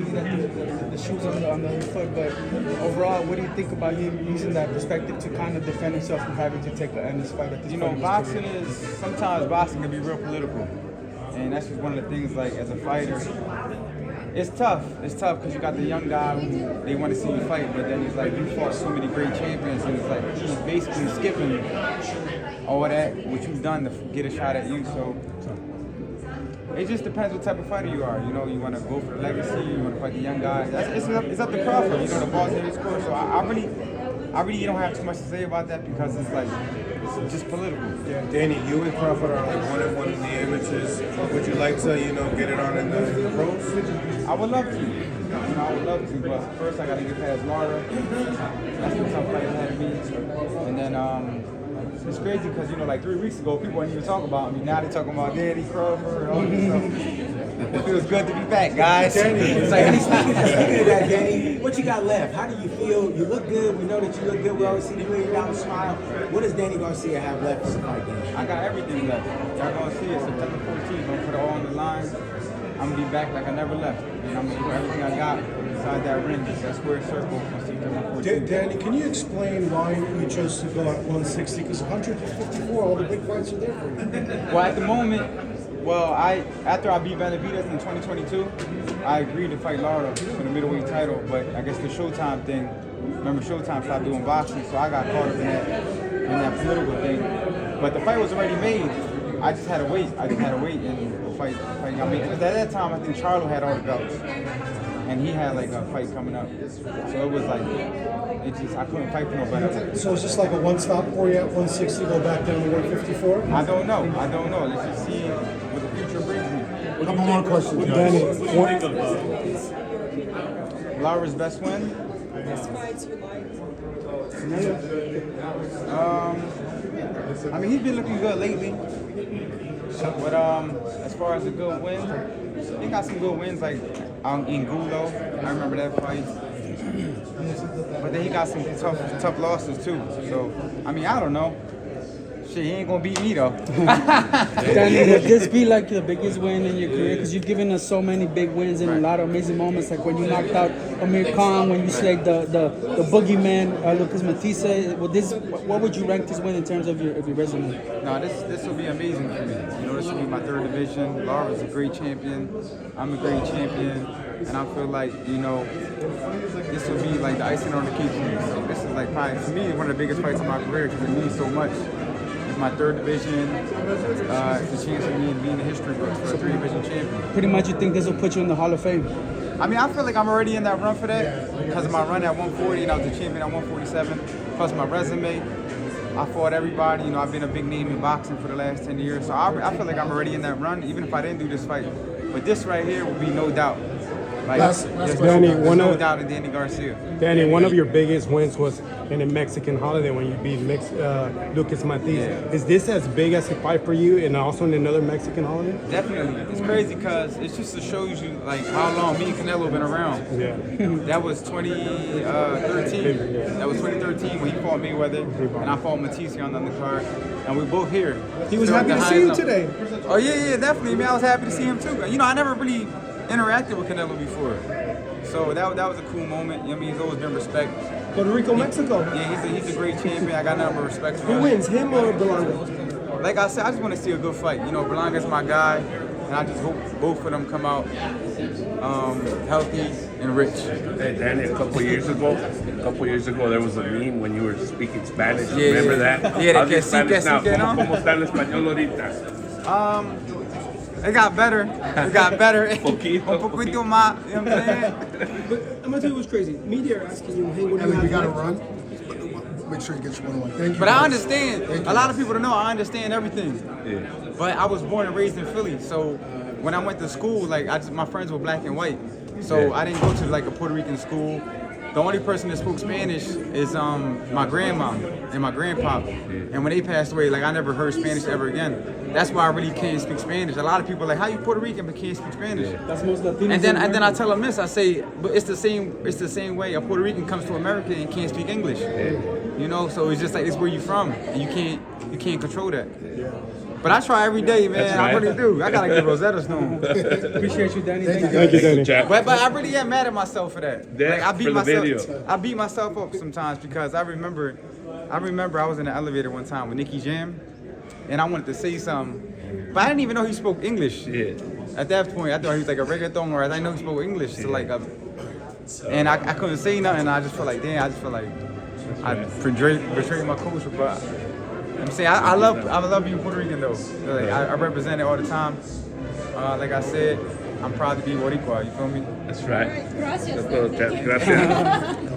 putting the shoes on the foot, but overall, what do you think about him using that perspective to kind of defend himself from having to take an endless fight at this point? Boxing sometimes boxing can be real political, and that's just one of the things. Like as a fighter, it's tough. It's tough because you got the young guy who they want to see you fight, but then he's like, you fought so many great champions, and it's like he's basically skipping all that what you've done to get a shot at you. So it just depends what type of fighter you are. You want to go for the legacy, you want to fight the young guys. It's up to Crawford. The ball's in his court. So I really don't have too much to say about that because it's like it's just political. Yeah, Danny, you and Crawford are like 1-1 in the amateurs. Would you like to, get it on in the pros? I would love to. I would love to, but first I got to get past Laura. That's the tough fight ahead of me. And then it's crazy because, like 3 weeks ago, people weren't even talking about me. Now they're talking about Danny, Crawford, and all this stuff. It feels good to be back, guys. It's like, Speaking of that, Danny, what you got left? How do you feel? You look good. We know that you look good. We always see the $1 million smile. What does Danny Garcia have left for the fight game? I got everything left. Y'all gonna see it September 14th. I'm gonna put it all on the line. I'm gonna be back like I never left. And I'm gonna put everything I got inside that ring, that square circle on September 14th. Danny, can you explain why you chose to go at 160? Because 154, all the big fights are there for you. Well, at the moment, after I beat Benavidez in 2022, I agreed to fight Lara for the middleweight title, but I guess the Showtime thing, remember Showtime stopped doing boxing, so I got caught up in that political thing. But the fight was already made. I just had to wait. And fight. I mean, because at that time, I think Charlo had all the belts. And he had like a fight coming up. So it was like, I couldn't fight for nobody. So is this like a one-stop for you at 160, go back down to 154? I don't know. Let's just see what the future brings me. A couple more questions, Danny, what do you think of Lara's best win? Best fights you liked? I mean, he's been looking good lately. But as far as a good win, he got some good wins like in Gulo. I remember that fight. But then he got some tough losses too. So I mean, I don't know. Shit, he ain't gonna beat me though. Danny, would this be like the biggest win in your career? Because you've given us so many big wins and a lot of amazing moments, like when you knocked out Amir Khan, when you slayed the boogeyman, Lucas Matisse. What would you rank this win in terms of your resume? No, this will be amazing for me. This will be my 3rd division. Lara's a great champion. I'm a great champion. And I feel like, this will be like the icing on the cake for me. So this is like probably, for me, one of the biggest fights of my career because it means so much. It's my 3rd division. It's a chance for me to be in the history books for a 3-division champion. Pretty much you think this will put you in the Hall of Fame? I mean, I feel like I'm already in that run for that because of my run at 140 and I was a champion at 147. Plus my resume, I fought everybody. I've been a big name in boxing for the last 10 years. So I feel like I'm already in that run, even if I didn't do this fight. But this right here will be no doubt. Like, there's no doubt in Danny Garcia. Danny, one of your biggest wins was in a Mexican holiday when you beat Lucas Matisse. Yeah. Is this as big as a fight for you and also in another Mexican holiday? Definitely. It's crazy because it's just to show you like how long me and Canelo been around. Yeah. That was 2013. That was 2013 when he fought Mayweather and I fought Matisse on the undercard. And we're both here. He was happy to see you today. Oh yeah, definitely. Man, I was happy to see him too. I never really interacted with Canelo before. So that was a cool moment. He's always been respect. Puerto Rico, Mexico. Yeah, he's a great champion. I got nothing but respect for him. Who wins, him or Berlanga? Like I said, I just want to see a good fight. Berlanga's my guy, and I just hope both of them come out healthy and rich. Hey, Danny, a couple years ago, there was a meme when you were speaking Spanish. Remember that? Yeah, how's your que Spanish now? sí, ¿no? ¿Cómo está el español ahorita? It got better. Poquito. Un poquito más. You know what I'm saying? But I'm gonna tell you what's crazy. Media are asking you, hey, what do you have? We gotta run. Make sure you get your 1-1. Thank you. But I understand. A lot of people don't know. I understand everything. Yeah. But I was born and raised in Philly, so when I went to school, my friends were black and white, so I didn't go to like a Puerto Rican school. The only person that spoke Spanish is my grandma and my grandpa. And when they passed away, I never heard Spanish ever again. That's why I really can't speak Spanish. A lot of people are like, how you Puerto Rican but can't speak Spanish? That's most Latinos. And then I tell them this, I say, but it's the same way a Puerto Rican comes to America and can't speak English. So it's just like it's where you from, and you can't control that. But I try every day, man. That's I right. really do. I gotta get Rosetta Stone. Appreciate you, Danny. Thank you. Thank you, Danny. Champ. But I really am mad at myself for that. Yeah, I beat for the myself. video. I beat myself up sometimes because I remember I was in the elevator one time with Nicky Jam, and I wanted to say something, but I didn't even know he spoke English. Yeah. At that point, I thought he was like a reggaeton, or I didn't know he spoke English. So like, and I couldn't say nothing. I just felt like, damn, I just felt like I betrayed my culture. But I'm saying I love being Puerto Rican though. Like, I represent it all the time. Like I said, I'm proud to be Boricua. You feel me? That's right. Gracias. That's todo, champ. Gracias.